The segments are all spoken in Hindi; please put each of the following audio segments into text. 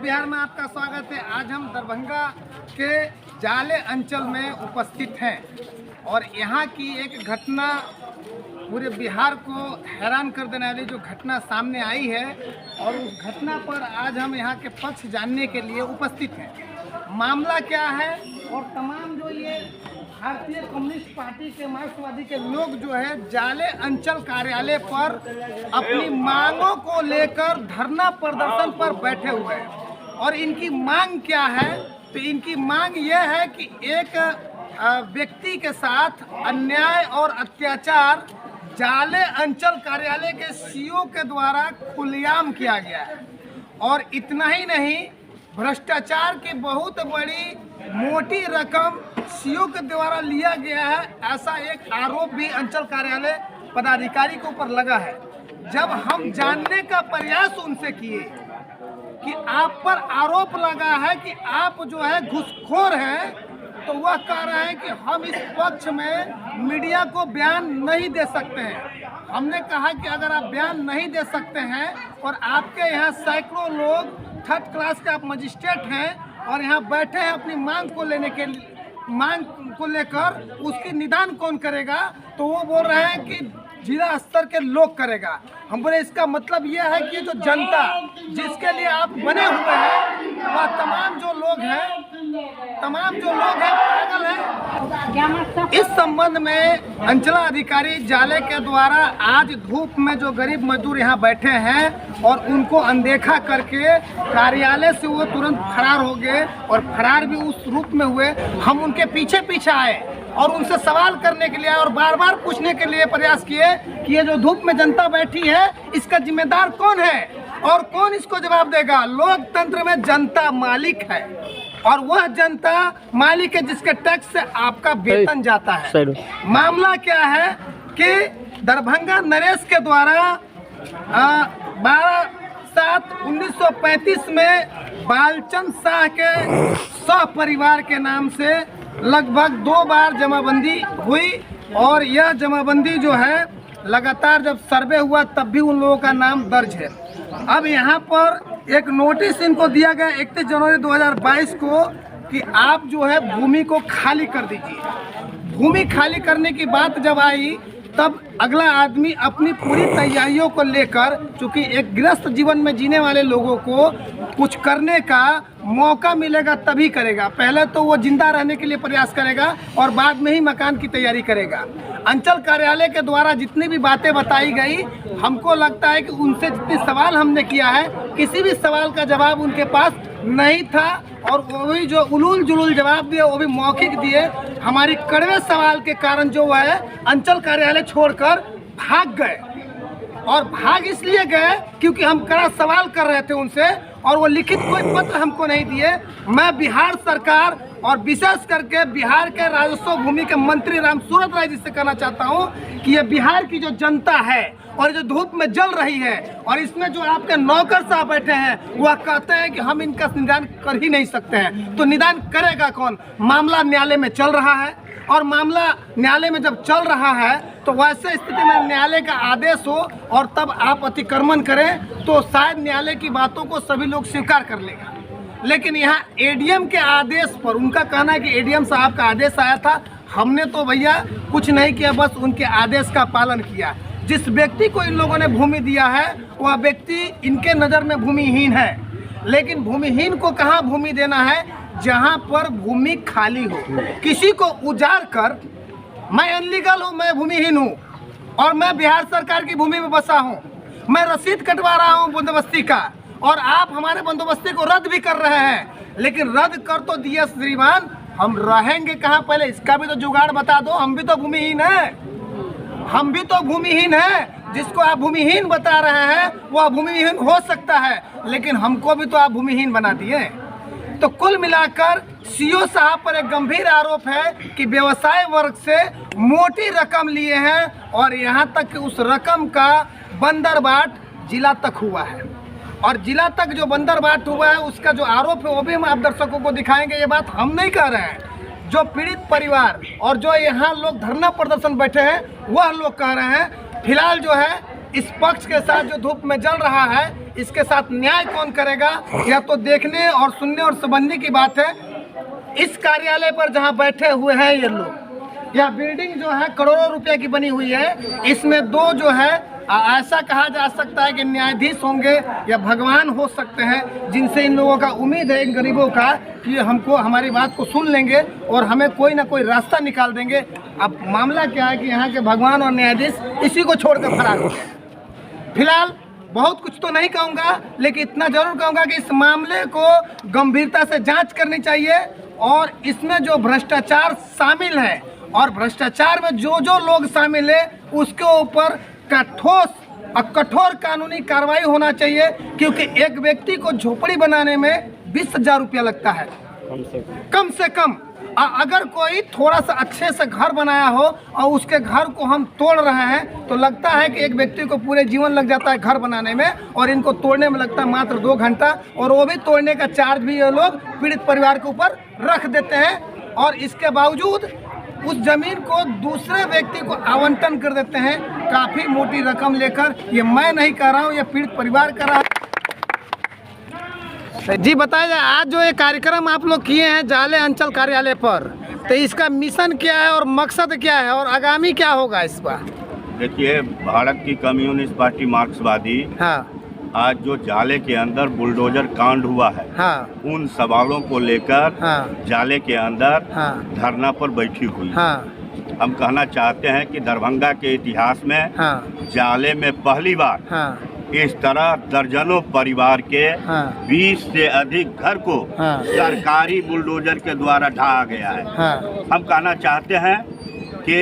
बिहार में आपका स्वागत है। आज हम दरभंगा के जाले अंचल में उपस्थित हैं और यहाँ की एक घटना पूरे बिहार को हैरान कर देने वाली जो घटना सामने आई है और उस घटना पर आज हम यहाँ के पक्ष जानने के लिए उपस्थित हैं। मामला क्या है और तमाम जो ये भारतीय कम्युनिस्ट पार्टी के मार्क्सवादी के लोग जो है जाले अंचल कार्यालय पर अपनी मांगों को लेकर धरना प्रदर्शन पर बैठे हुए हैं। और इनकी मांग क्या है? तो इनकी मांग यह है कि एक व्यक्ति के साथ अन्याय और अत्याचार जाले अंचल कार्यालय के सीईओ के द्वारा खुलेआम किया गया है। और इतना ही नहीं, भ्रष्टाचार की बहुत बड़ी मोटी रकम सीईओ के द्वारा लिया गया है, ऐसा एक आरोप भी अंचल कार्यालय पदाधिकारी के ऊपर लगा है। जब हम जानने का प्रयास उनसे किए कि आप पर आरोप लगा है कि आप जो है घूसखोर हैं, तो वह कह रहे हैं कि हम इस पक्ष में मीडिया को बयान नहीं दे सकते हैं। हमने कहा कि अगर आप बयान नहीं दे सकते हैं और आपके यहाँ सैकड़ों लोग थर्ड क्लास के आप मजिस्ट्रेट हैं और यहाँ बैठे हैं अपनी मांग को लेकर, उसकी निदान कौन करेगा? तो वो बोल रहे हैं कि जिला स्तर के लोग करेगा। हम बोले इसका मतलब यह है कि जो जनता जिसके लिए आप बने हुए हैं वह तमाम जो लोग हैं पागल हैं। इस संबंध में अंचलाधिकारी जाले के द्वारा आज धूप में जो गरीब मजदूर यहाँ बैठे हैं और उनको अनदेखा करके कार्यालय से वो तुरंत फरार हो गए और फरार भी उस रूप में हुए। हम उनके पीछे पीछे आए और उनसे सवाल करने के लिए और बार बार पूछने के लिए प्रयास किए कि ये जो धूप में जनता बैठी है इसका जिम्मेदार कौन है और कौन इसको जवाब देगा। लोकतंत्र में जनता मालिक है और वह जनता मालिक है जिसके टैक्स से आपका वेतन जाता है। मामला क्या है कि दरभंगा नरेश के द्वारा 12/7/1935 में बालचंद शाह के सहपरिवार के नाम से लगभग 2 बार जमाबंदी हुई और यह जमाबंदी जो है लगातार जब सर्वे हुआ तब भी उन लोगों का नाम दर्ज है। अब यहाँ पर एक नोटिस इनको दिया गया 31 जनवरी 2022 को कि आप जो है भूमि को खाली कर दीजिए। भूमि खाली करने की बात जब आई तब अगला आदमी अपनी पूरी तैयारियों को लेकर, चूँकि एक गृहस्थ जीवन में जीने वाले लोगों को कुछ करने का मौका मिलेगा तभी करेगा। पहले तो वो जिंदा रहने के लिए प्रयास करेगा और बाद में ही मकान की तैयारी करेगा। अंचल कार्यालय के द्वारा जितनी भी बातें बताई गई, हमको लगता है कि उनसे जितने सवाल हमने किया है किसी भी सवाल का जवाब उनके पास नहीं था और वही जो उलूल जुलूल जवाब दिए वो भी मौखिक दिए। हमारी कड़वे सवाल के कारण जो है अंचल कार्यालय छोड़कर भाग गए और भाग इसलिए गए क्योंकि हम कड़ा सवाल कर रहे थे उनसे और वो लिखित कोई पत्र हमको नहीं दिए। मैं बिहार सरकार और विशेष करके बिहार के राजस्व भूमि के मंत्री रामसूरत राय जी से कहना चाहता हूँ कि ये बिहार की जो जनता है और जो धूप में जल रही है और इसमें जो आपके नौकर साहब बैठे हैं वह कहते हैं कि हम इनका निदान कर ही नहीं सकते हैं। तो निदान करेगा कौन? मामला न्यायालय में चल रहा है और मामला न्यायालय में जब चल रहा है तो वैसे स्थिति में न्यायालय का आदेश हो और तब आप अतिक्रमण करें तो शायद न्यायालय की बातों को सभी लोग स्वीकार कर लेगा। लेकिन यहाँ एडीएम के आदेश पर उनका कहना है कि एडीएम साहब का आदेश आया था, हमने तो भैया कुछ नहीं किया, बस उनके आदेश का पालन किया। जिस व्यक्ति को इन लोगों ने भूमि दिया है वह व्यक्ति इनके नज़र में भूमिहीन है। लेकिन भूमिहीन को कहाँ भूमि देना है? जहाँ पर भूमि खाली हो। किसी को उजाड़ कर मैं अनलीगल हूँ, मैं भूमिहीन हूँ और मैं बिहार सरकार की भूमि में बसा हूँ, मैं रसीद कटवा रहा हूँ बंदोबस्ती का और आप हमारे बंदोबस्ती को रद्द भी कर रहे हैं। लेकिन रद्द कर तो दिया श्रीमान, हम रहेंगे कहाँ? पहले इसका भी तो जुगाड़ बता दो। हम भी तो भूमिहीन हैं। जिसको आप भूमिहीन बता रहे हैं वह भूमिहीन हो सकता है, लेकिन हमको भी तो आप भूमिहीन बना दिए। तो कुल मिलाकर सीईओ साहब पर एक गंभीर आरोप है कि व्यवसाय वर्ग से मोटी रकम लिए हैं और यहाँ तक कि उस रकम का बंदरबाट जिला तक हुआ है। और जिला तक जो बंदरबाट हुआ है उसका जो आरोप है वो भी हम आप दर्शकों को दिखाएंगे। ये बात हम नहीं कह रहे हैं, जो पीड़ित परिवार और जो यहाँ लोग धरना प्रदर्शन बैठे हैं वह लोग कह रहे हैं। फिलहाल जो है इस पक्ष के साथ जो धूप में जल रहा है इसके साथ न्याय कौन करेगा, या तो देखने और सुनने और समझने की बात है। इस कार्यालय पर जहां बैठे हुए हैं ये लोग, यह बिल्डिंग जो है करोड़ों रुपए की बनी हुई है। इसमें दो जो है ऐसा कहा जा सकता है कि न्यायाधीश होंगे या भगवान हो सकते हैं, जिनसे इन लोगों का उम्मीद है, इन गरीबों का, कि हमको हमारी बात को सुन लेंगे और हमें कोई ना कोई रास्ता निकाल देंगे। अब मामला क्या है कि यहाँ के भगवान और न्यायाधीश इसी को छोड़कर फरार हो गए। फिलहाल बहुत कुछ तो नहीं कहूँगा, लेकिन इतना जरूर कहूँगा कि इस मामले को गंभीरता से जांच करनी चाहिए और इसमें जो भ्रष्टाचार शामिल है और भ्रष्टाचार में जो जो लोग शामिल है उसके ऊपर का ठोस और कठोर कानूनी कार्रवाई होना चाहिए, क्योंकि एक व्यक्ति को झोपड़ी बनाने में 20,000 रुपया लगता है कम से कम। अगर कोई थोड़ा सा अच्छे से घर बनाया हो और उसके घर को हम तोड़ रहे हैं तो लगता है कि एक व्यक्ति को पूरे जीवन लग जाता है घर बनाने में, और इनको तोड़ने में लगता है मात्र 2 घंटा, और वो भी तोड़ने का चार्ज भी ये लोग पीड़ित परिवार के ऊपर रख देते हैं। और इसके बावजूद उस जमीन को दूसरे व्यक्ति को आवंटन कर देते हैं काफ़ी मोटी रकम लेकर। ये मैं नहीं कह रहा हूँ, ये पीड़ित परिवार कर रहा है। जी बताइए, आज जो ये कार्यक्रम आप लोग किए हैं जाले अंचल कार्यालय पर, तो इसका मिशन क्या है और मकसद क्या है और आगामी क्या होगा इस पर? देखिए, भारत की कम्युनिस्ट पार्टी मार्क्सवादी आज जो जाले के अंदर बुलडोजर कांड हुआ है, उन सवालों को लेकर जाले के अंदर धरना पर बैठी हुई। हम कहना चाहते हैं कि दरभंगा के इतिहास में जाले में पहली बार इस तरह दर्जनों परिवार के 20 से अधिक घर को सरकारी बुलडोजर के द्वारा ढहा गया है। हम कहना चाहते हैं कि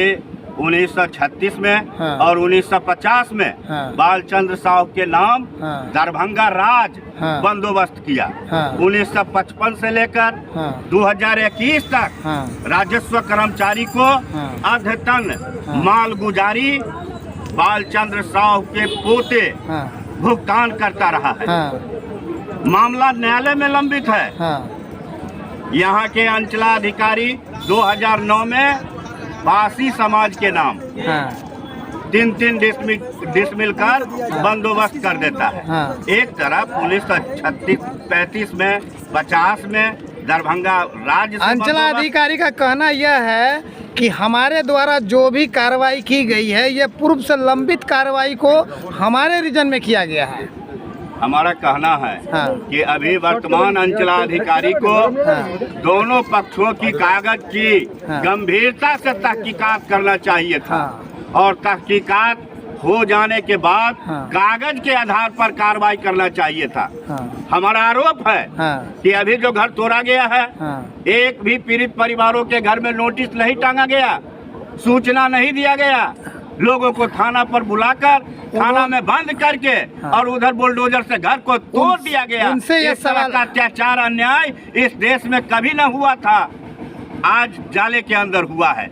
1936 में और 1950 में बालचंद्र साहू के नाम दरभंगा राज बंदोबस्त किया। 1955 से लेकर 2021 तक राजस्व कर्मचारी को अद्यतन मालगुजारी बालचंद्र साहू के पोते भुगतान करता रहा है। मामला न्यायालय में लंबित है। यहाँ के अंचलाधिकारी 2009 में बासी समाज के नाम 3-3 डिसमिल कर बंदोबस्त कर देता है। एक तरफ 1936-35 में 50 में दरभंगा राज्य अंचलाधिकारी का कहना यह है कि हमारे द्वारा जो भी कार्रवाई की गई है ये पूर्व से लंबित कार्रवाई को हमारे रीजन में किया गया है। हमारा कहना है कि अभी वर्तमान अंचलाधिकारी को दोनों पक्षों की कागज की गंभीरता से तहकीकात करना चाहिए था और तहकीकात हो जाने के बाद कागज के आधार पर कार्रवाई करना चाहिए था। हमारा आरोप है कि अभी जो घर तोड़ा गया है, एक भी पीड़ित परिवारों के घर में नोटिस नहीं टांगा गया, सूचना नहीं दिया गया, लोगों को थाना पर बुलाकर थाना में बंद करके और उधर बुलडोजर से घर को तोड़ दिया गया। इस तरह का अत्याचार अन्याय इस देश में कभी न हुआ था, आज जाले के अंदर हुआ है।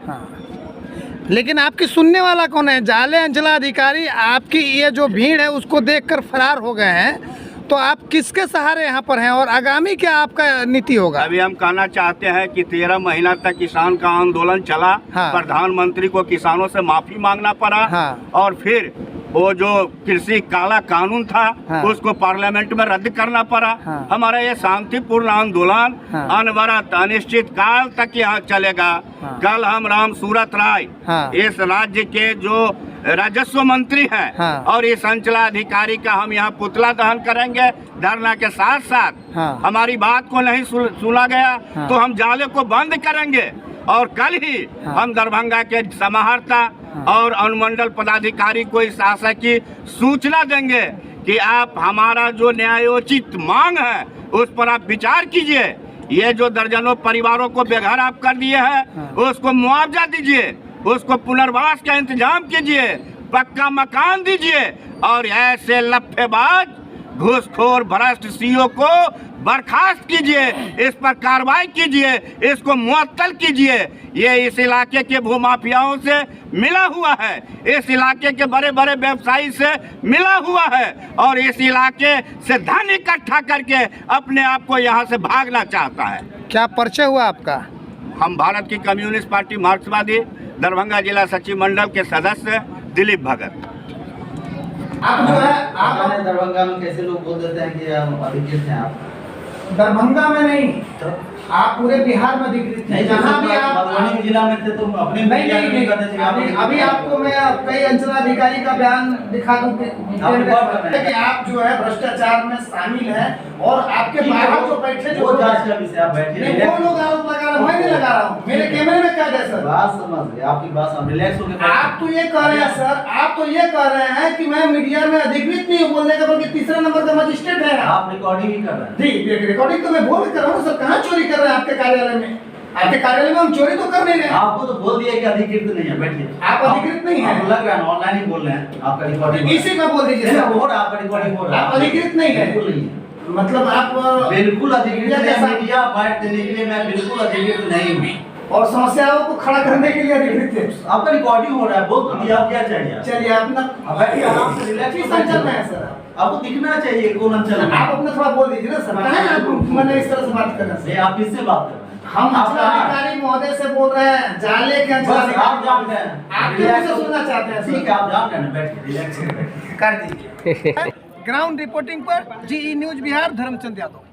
लेकिन आपकी सुनने वाला कौन है? जाले अंचलाधिकारी आपकी ये जो भीड़ है उसको देखकर फरार हो गए हैं, तो आप किसके सहारे यहाँ पर हैं और आगामी क्या आपका नीति होगा? अभी हम कहना चाहते हैं कि 13 महीना तक किसान का आंदोलन चला। प्रधानमंत्री को किसानों से माफी मांगना पड़ा और फिर वो जो कृषि काला कानून था उसको पार्लियामेंट में रद्द करना पड़ा। हमारा ये शांतिपूर्ण आंदोलन अनवरत अनिश्चित काल तक यहाँ चलेगा। कल हम राम सूरत राय इस राज्य के जो राजस्व मंत्री हैं और इस अंचलाधिकारी का हम यहाँ पुतला दहन करेंगे। धरना के साथ साथ हमारी बात को नहीं सुना गया तो हम जाले को बंद करेंगे और कल ही हम दरभंगा के समाहर्ता और अनुमंडल पदाधिकारी को इस आशय की सूचना देंगे कि आप हमारा जो न्यायोचित मांग है उस पर आप विचार कीजिए। ये जो दर्जनों परिवारों को बेघर आप कर दिए हैं उसको मुआवजा दीजिए, उसको पुनर्वास का इंतजाम कीजिए, पक्का मकान दीजिए और ऐसे लफेबाज घूसखोर भ्रष्ट सीओ को बर्खास्त कीजिए, इस पर कार्रवाई कीजिए, इसको मुअत्तल कीजिए। ये इस इलाके के भूमाफियाओं से मिला हुआ है, इस इलाके के बड़े बड़े व्यवसायी से मिला हुआ है और इस इलाके से धन इकट्ठा करके अपने आप को यहाँ से भागना चाहता है। क्या परिचय हुआ आपका? हम भारत की कम्युनिस्ट पार्टी मार्क्सवादी दरभंगा जिला सचिव मंडल के सदस्य दिलीप भगत। आप जो है आप दरभंगा में कैसे लोग बोल देते हैं कि अधिकृत हैं आप? दरभंगा में नहीं, आप पूरे बिहार में अधिकृत हैं। जहाँ भी आप मधुबनी जिला में थे तो अपने अभी आपको मैं कई अंचलाधिकारी का बयान दिखा दूं कि आप जो है भ्रष्टाचार में शामिल है और आपके बाहर जो बैठे जो जांच का विषय आप बैठे वो लोग आरोप लगा रहे हैं, मैं नहीं लगा रहा हूँ। मेरे कैमरे में क्या है सर? बात समझ गए, आपकी बात समझ, रिलैक्स होकर आप तो ये कह रहे हैं सर, आप तो ये कह रहे हैं कि मैं मीडिया में अधिकृत नहीं हूँ बोलने का, बल्कि तीसरे नंबर का मजिस्ट्रेट है। आप रिकॉर्डिंग ही कर रहे हैं। जी रिकॉर्डिंग तो मैं बोल कर रहा हूँ सर। कहाँ चोरी कर रहे हैं आपके कार्यालय में? आपके कार्यालय में हम चोरी तो कर नहीं रहे हैं। आपको तो बोल दिया कि अधिकृत नहीं है, बैठिए। आप अधिकृत नहीं है, आपको लग रहा है ऑनलाइन ही बोल रहे हैं, आपका रिकॉर्डिंग इसी में बोल दीजिए सर। हो रहा है, आपका रिकॉर्डिंग हो रहा है। आप अधिकृत नहीं है, बिल्कुल नहीं है। मतलब आप बिल्कुल अधिकृत नहीं है। मीडिया बाइट देने के लिए मैं बिल्कुल अधिकृत नहीं हूँ और समस्याओं को खड़ा करने के लिए अधिकृत है। आपका रिकॉर्डिंग हो रहा है, बोल तो दिया, आप क्या चाहिए? चलिए अपना बैठिए आराम से, रिलैक्स किस अंचल में है सर? आपको दिखना चाहिए कौन अंचल में। आप अपना थोड़ा बोल दीजिए ना सर। कहाँ आप मैंने इस तरह से बात कर रहे हैं? आप किससे बात कर रहे हैं? हम अंचलाधिकारी महोदय से बोल रहे हैं, जाले के अंचलाधिकारी। आप जानते हैं, आपके मुंह से सुनना चाहते हैं। ठीक है, आप जानते हैं, बैठिए, रिलैक्स कर दीजिए। ग्राउंड रिपोर्टिंग पर GE न्यूज बिहार, धर्मचंद यादव।